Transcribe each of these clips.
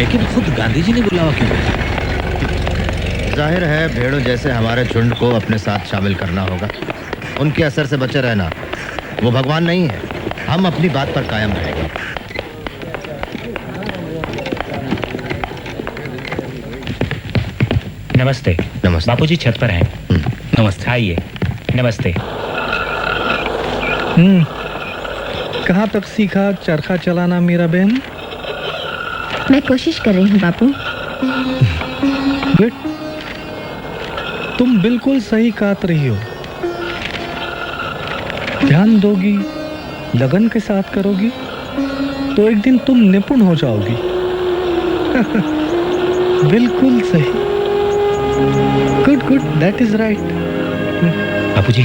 लेकिन खुद गांधी जी ने बुलावा क्यों भेजा? जाहिर है भेड़ों जैसे हमारे झुंड को अपने साथ शामिल करना होगा। उनके असर से बचे रहना। वो भगवान नहीं है। हम अपनी बात पर कायम रहेंगे। नमस्ते। नमस्ते। बापूजी छत पर हैं। नमस्ते। आइए। नमस्ते। कहाँ तक सीखा चरखा चलाना मेरा बहन? मैं कोशिश कर रही हूँ बापू। गुड। तुम बिल्कुल सही काट रही हो। ध्यान दोगी, लगन के साथ करोगी तो एक दिन तुम निपुण हो जाओगी। बिल्कुल सही। Good good, that is right. Bapuji,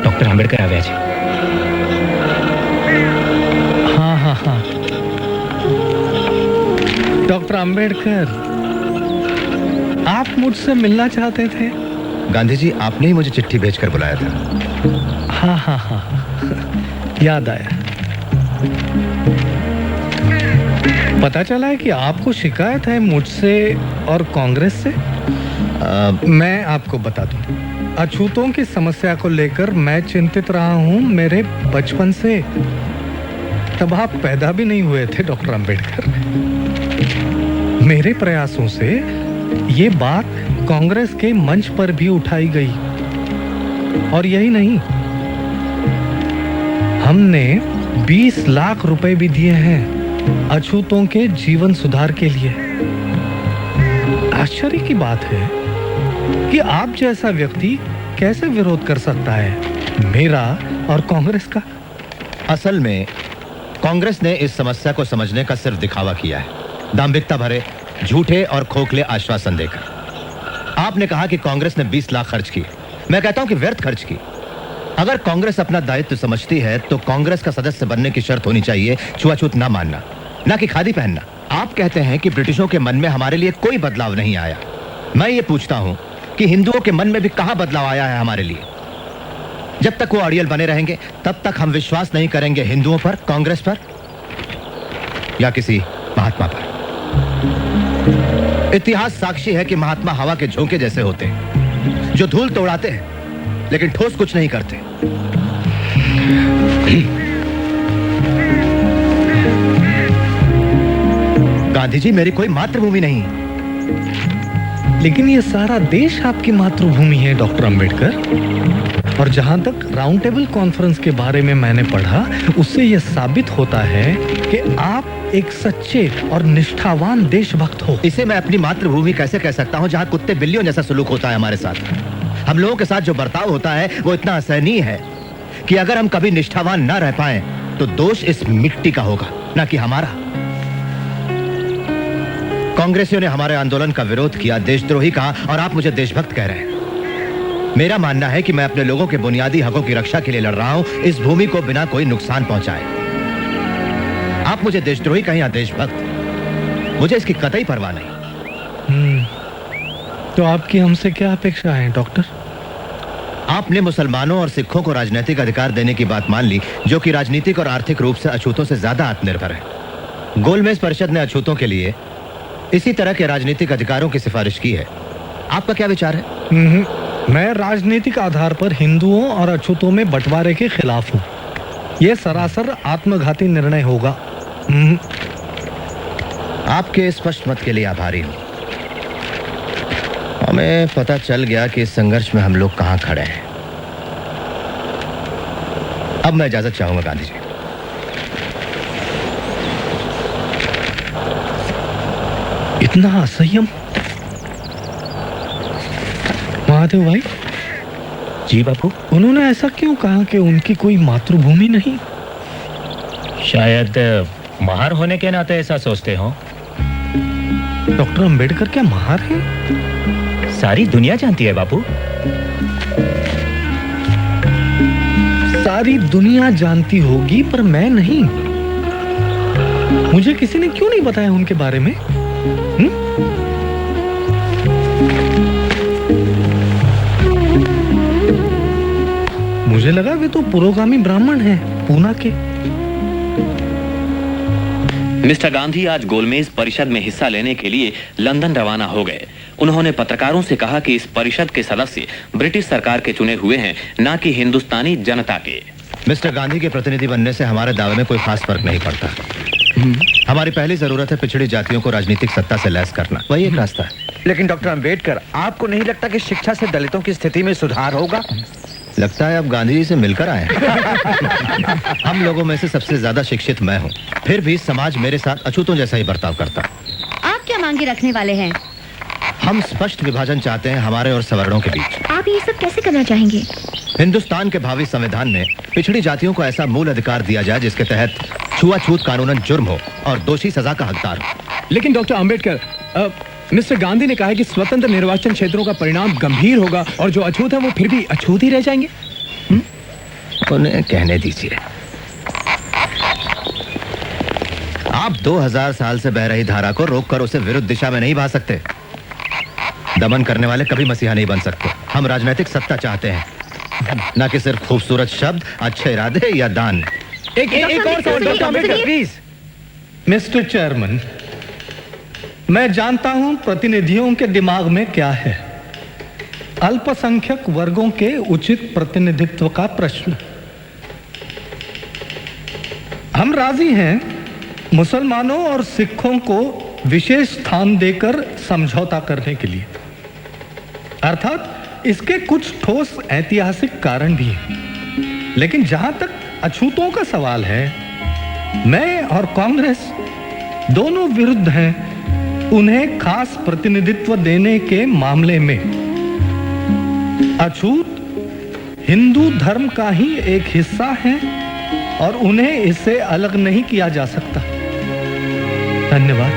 doctor Ambedkar आवे आज। हाँ हाँ हाँ, डॉक्टर आंबेडकर, आप मुझसे मिलना चाहते थे? गांधी जी, आपने ही मुझे चिट्ठी भेजकर बुलाया था। हाँ हाँ हाँ, याद आया। पता चला है कि आपको शिकायत है मुझसे और कांग्रेस से। मैं आपको बता दूं, अछूतों की समस्या को लेकर मैं चिंतित रहा हूं मेरे बचपन से। तब आप पैदा भी नहीं हुए थे डॉक्टर अंबेडकर। मेरे प्रयासों से ये बात कांग्रेस के मंच पर भी उठाई गई। और यही नहीं, हमने 20 लाख रुपए भी दिए हैं अछूतों के जीवन सुधार के लिए। आश्चर्य की बात है कि आप जैसा व्यक्ति कैसे विरोध कर सकता है मेरा और कांग्रेस का। असल में कांग्रेस ने इस समस्या को समझने का सिर्फ दिखावा किया है, दांभिकता भरे झूठे और खोखले आश्वासन देकर। आपने कहा कि कांग्रेस ने 20 लाख खर्च किए। मैं कहता हूं कि व्यर्थ खर्च की। अगर कांग्रेस अपना दायित्व समझती है तो कांग्रेस का सदस्य बनने की शर्त होनी चाहिए छुआछूत ना मानना, ना कि खादी पहनना। आप कहते हैं कि ब्रिटिशों के मन में हमारे लिए कोई बदलाव नहीं आया। मैं ये पूछता हूं कि हिंदुओं के मन में भी कहां बदलाव आया है हमारे लिए? जब तक वो अड़ियल बने रहेंगे तब तक हम विश्वास नहीं करेंगे हिंदुओं पर, कांग्रेस पर या किसी महात्मा पर। इतिहास साक्षी है कि महात्मा हवा के झोंके जैसे होते हैं, जो धूल तो उड़ाते हैं लेकिन ठोस कुछ नहीं करते। गांधी जी, मेरी कोई मातृभूमि नहीं, लेकिन ये सारा देश आपकी मातृभूमि है डॉक्टर अंबेडकर। और जहां तक राउंड टेबल कॉन्फ्रेंस के बारे में मैंने पढ़ा, उससे यह साबित होता है कि आप एक सच्चे और निष्ठावान देशभक्त हो। इसे मैं अपनी मातृभूमि कैसे कह सकता हूं जहां कुत्ते बिल्लियों जैसा सलूक होता है हमारे साथ? हम लोगों के साथ जो बर्ताव होता है वो इतना असहनीय है कि अगर हम कभी निष्ठावान ना रह पाए तो दोष इस मिट्टी का होगा, ना कि हमारा। कांग्रेसियों ने हमारे आंदोलन का विरोध किया, देशद्रोही कहा, और आप मुझे देशभक्त कह रहे हैं। मेरा मानना है कि मैं अपने लोगों के बुनियादी हकों की रक्षा के लिए लड़ रहा हूं, इस भूमि को बिना कोई नुकसान पहुंचाए। आप मुझे देशद्रोही कहें या देशभक्त, मुझे इसकी कतई परवाह नहीं। तो आपकी हमसे क्या अपेक्षा है डॉक्टर? आपने मुसलमानों और सिखों को राजनीतिक अधिकार देने की बात मान ली, जो कि राजनीतिक और आर्थिक रूप से अछूतों से ज्यादा आत्मनिर्भर है। गोलमेज परिषद ने अछूतों के लिए इसी तरह के राजनीतिक अधिकारों की सिफारिश की है। आपका क्या विचार है? मैं राजनीतिक आधार पर हिंदुओं और अछूतों में बंटवारे के खिलाफ हूँ। यह सरासर आत्मघाती निर्णय होगा। आपके स्पष्ट मत के लिए आभारी हूं। हमें पता चल गया कि इस संघर्ष में हम लोग कहां खड़े हैं। अब मैं इजाजत चाहूंगा गांधी जी। इतना असंयम? महादेव भाई। जी बापू। उन्होंने ऐसा क्यों कहा कि उनकी कोई मातृभूमि नहीं? शायद महार होने के नाते ऐसा सोचते हो। डॉक्टर अंबेडकर क्या महार हैं? सारी दुनिया जानती है बापू। सारी दुनिया जानती होगी पर मैं नहीं। मुझे किसी ने क्यों नहीं बताया उनके बारे में? मुझे लगा वे तो पुरोगामी ब्राह्मण हैं, पूना के। मिस्टर गांधी आज गोलमेज परिषद में हिस्सा लेने के लिए लंदन रवाना हो गए। उन्होंने पत्रकारों से कहा कि इस परिषद के सदस्य ब्रिटिश सरकार के चुने हुए हैं, न कि हिंदुस्तानी जनता के। मिस्टर गांधी के प्रतिनिधि बनने से हमारे दावे में कोई खास फर्क नहीं पड़ता। हमारी पहली जरूरत है पिछड़ी जातियों को राजनीतिक सत्ता से लैस करना, वही एक रास्ता है। लेकिन डॉक्टर अंबेडकर, आपको नहीं लगता कि शिक्षा से दलितों की स्थिति में सुधार होगा? लगता है अब गांधी जी से मिलकर आए। हम लोगों में से सबसे ज्यादा शिक्षित मैं हूँ, फिर भी समाज मेरे साथ अछूतों जैसा ही बर्ताव करता। आप क्या मांगे रखने वाले हैं? हम स्पष्ट विभाजन चाहते हैं हमारे और सवर्णों के बीच। आप ये सब कैसे करना चाहेंगे? हिंदुस्तान के भावी संविधान में पिछड़ी जातियों को ऐसा मूल अधिकार दिया जाए जिसके तहत छुआछूत कानूनन जुर्म हो और दोषी सजा का हकदार हो। लेकिन डॉक्टर अंबेडकर, मिस्टर गांधी ने कहा है कि स्वतंत्र निर्वाचन क्षेत्रों का परिणाम गंभीर होगा और जो अछूत है वो फिर भी अछूत ही रह जाएंगे। उन्हें कहने दीजिए। आप 2000 साल से बह रही धारा को रोककर उसे विरुद्ध दिशा में नहीं बहा सकते। दमन करने वाले कभी मसीहा नहीं बन सकते। हम राजनीतिक सत्ता चाहते हैं, न कि सिर्फ खूबसूरत शब्द, अच्छे इरादे या दान। एक और सवाल doctor Ambedkar please. Mister chairman, मैं जानता हूं प्रतिनिधियों के दिमाग में क्या है। अल्पसंख्यक वर्गों के उचित प्रतिनिधित्व का प्रश्न। हम राजी हैं मुसलमानों और सिखों को विशेष स्थान देकर समझौता करने के लिए, अर्थात इसके कुछ ठोस ऐतिहासिक कारण भी हैं। लेकिन जहां तक अछूतों का सवाल है, मैं और कांग्रेस दोनों विरुद्ध हैं उन्हें खास प्रतिनिधित्व देने के मामले में। अछूत हिंदू धर्म का ही एक हिस्सा है और उन्हें इससे अलग नहीं किया जा सकता। धन्यवाद।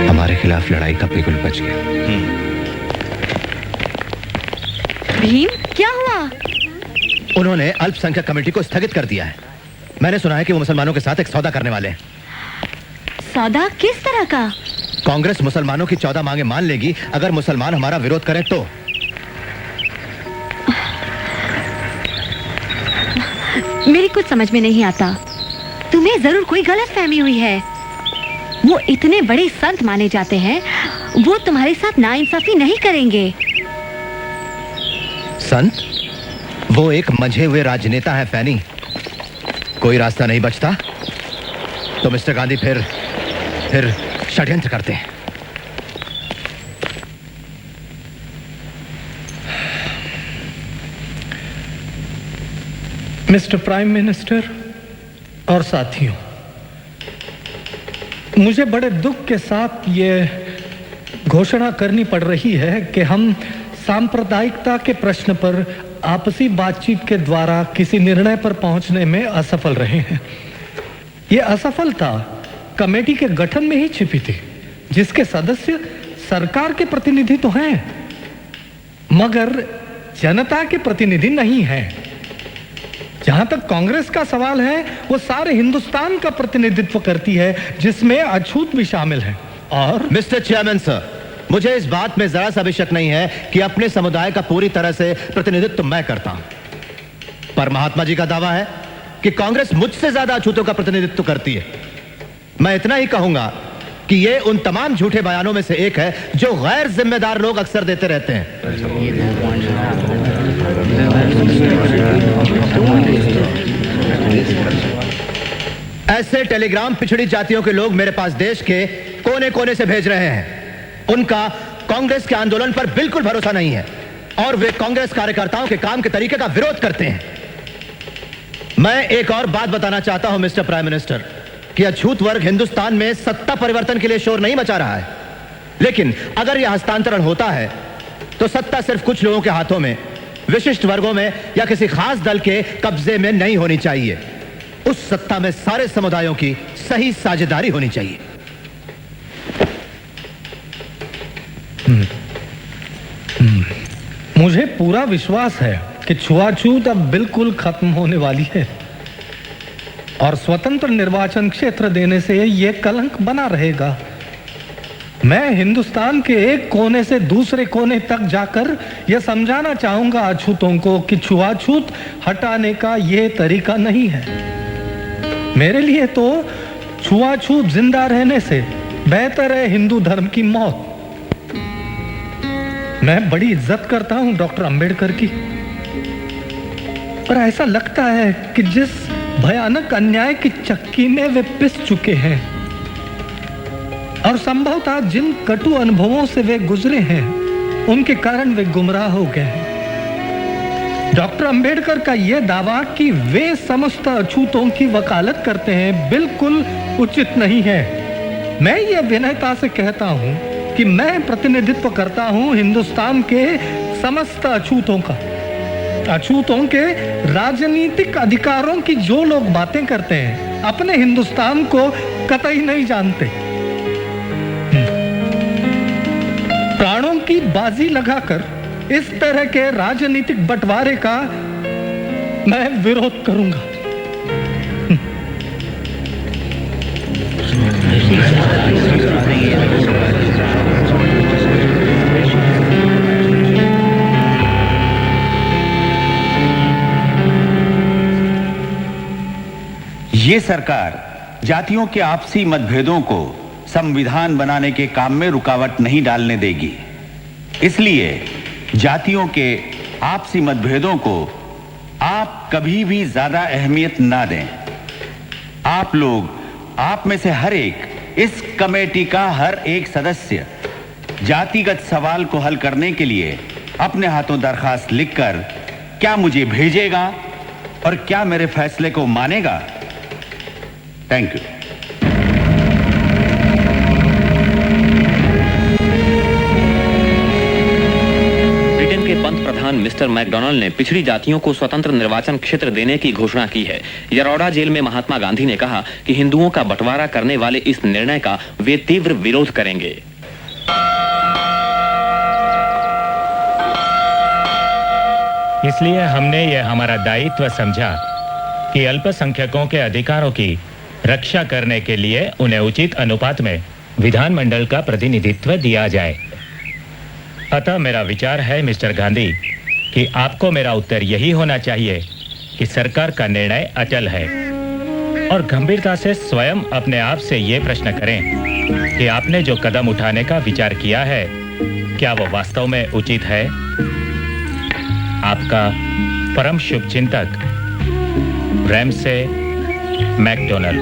हमारे खिलाफ लड़ाई का बिल्कुल बच गया। भीम, क्या हुआ? उन्होंने अल्पसंख्यक कमेटी को स्थगित कर दिया है। मैंने सुना है कि वो मुसलमानों के साथ एक सौदा करने वाले हैं। सौदा किस तरह का? कांग्रेस मुसलमानों की 14 मांगे मान लेगी अगर मुसलमान हमारा विरोध करें तो। मेरी कुछ समझ में नहीं आता। तुम्हें जरूर कोई गलतफहमी हुई है। वो इतने बड़े संत माने जाते हैं, वो तुम्हारे साथ नाइंसाफी नहीं करेंगे। संत? वो एक मंझे हुए राजनेता है फैनी। कोई रास्ता नहीं बचता तो मिस्टर गांधी फिर षड्यंत्र करते हैं। मिस्टर प्राइम मिनिस्टर और साथियों, मुझे बड़े दुख के साथ ये घोषणा करनी पड़ रही है कि हम सांप्रदायिकता के प्रश्न पर आपसी बातचीत के द्वारा किसी निर्णय पर पहुंचने में असफल रहे हैं। ये असफलता कमेटी के गठन में ही छिपी थी, जिसके सदस्य सरकार के प्रतिनिधि तो हैं, मगर जनता के प्रतिनिधि नहीं हैं। जहां तक कांग्रेस का सवाल है, वो सारे हिंदुस्तान का प्रतिनिधित्व करती है, जिसमें अछूत भी शामिल है। और मिस्टर चेयरमैन सर, मुझे इस बात में जरा सा भी शक नहीं है कि अपने समुदाय का पूरी तरह से प्रतिनिधित्व मैं करता हूं, पर महात्मा जी का दावा है कि कांग्रेस मुझसे ज्यादा अछूतों का प्रतिनिधित्व करती है। मैं इतना ही कहूंगा कि ये उन तमाम झूठे बयानों में से एक है जो गैर जिम्मेदार लोग अक्सर देते रहते हैं। ऐसे टेलीग्राम पिछड़ी जातियों के लोग मेरे पास देश के कोने कोने से भेज रहे हैं। उनका कांग्रेस के आंदोलन पर बिल्कुल भरोसा नहीं है और वे कांग्रेस कार्यकर्ताओं के काम के तरीके का विरोध करते हैं। मैं एक और बात बताना चाहता हूं मिस्टर प्राइम मिनिस्टर, कि अछूत वर्ग हिंदुस्तान में सत्ता परिवर्तन के लिए शोर नहीं मचा रहा है, लेकिन अगर यह हस्तांतरण होता है तो सत्ता सिर्फ कुछ लोगों के हाथों में, विशिष्ट वर्गों में या किसी खास दल के कब्जे में नहीं होनी चाहिए। उस सत्ता में सारे समुदायों की सही साझेदारी होनी चाहिए। मुझे पूरा विश्वास है कि छुआछूत अब बिल्कुल खत्म होने वाली है और स्वतंत्र निर्वाचन क्षेत्र देने से यह कलंक बना रहेगा। मैं हिंदुस्तान के एक कोने से दूसरे कोने तक जाकर यह समझाना चाहूंगा अछूतों को कि छुआछूत हटाने का यह तरीका नहीं है। मेरे लिए तो छुआछूत जिंदा रहने से बेहतर है हिंदू धर्म की मौत। मैं बड़ी इज्जत करता हूं डॉक्टर अंबेडकर की, पर ऐसा लगता है कि जिस भयानक अन्याय की चक्की में वे पिस चुके हैं और संभवतः जिन कटु अनुभवों से वे गुजरे हैं, उनके कारण वे गुमराह हो गए हैं। डॉक्टर अंबेडकर का यह दावा कि वे समस्त अछूतों की वकालत करते हैं बिल्कुल उचित नहीं है। मैं ये विनयता से कहता हूं कि मैं प्रतिनिधित्व करता हूं हिंदुस्तान के समस्त अछूतों का। अछूतों के राजनीतिक अधिकारों की जो लोग बातें करते हैं, अपने हिंदुस्तान को कतई नहीं जानते। प्राणों की बाजी लगाकर इस तरह के राजनीतिक बंटवारे का मैं विरोध करूंगा। ये सरकार जातियों के आपसी मतभेदों को संविधान बनाने के काम में रुकावट नहीं डालने देगी। इसलिए जातियों के आपसी मतभेदों को आप कभी भी ज्यादा अहमियत ना दें। आप लोग, आप में से हर एक, इस कमेटी का हर एक सदस्य जातिगत सवाल को हल करने के लिए अपने हाथों दरखास्त लिखकर क्या मुझे भेजेगा और क्या मेरे फैसले को मानेगा। Thank you. ब्रिटेन के पंत प्रधान मिस्टर मैकडोनाल्ड ने पिछड़ी जातियों को स्वतंत्र निर्वाचन क्षेत्र देने की घोषणा की है। यरोडा जेल में महात्मा गांधी ने कहा कि हिंदुओं का बंटवारा करने वाले इस निर्णय का वे तीव्र विरोध करेंगे। इसलिए हमने यह हमारा दायित्व समझा कि अल्पसंख्यकों के अधिकारों की रक्षा करने के लिए उन्हें उचित अनुपात में विधानमंडल का प्रतिनिधित्व दिया जाए। अतः मेरा विचार है मिस्टर गांधी कि आपको मेरा उत्तर यही होना चाहिए कि सरकार का निर्णय अचल है, और गंभीरता से स्वयं अपने आप से ये प्रश्न करें कि आपने जो कदम उठाने का विचार किया है, क्या वो वास्तव में उचित है। आपका परम शुभचिंतक रैमसे मैकडोनाल्ड।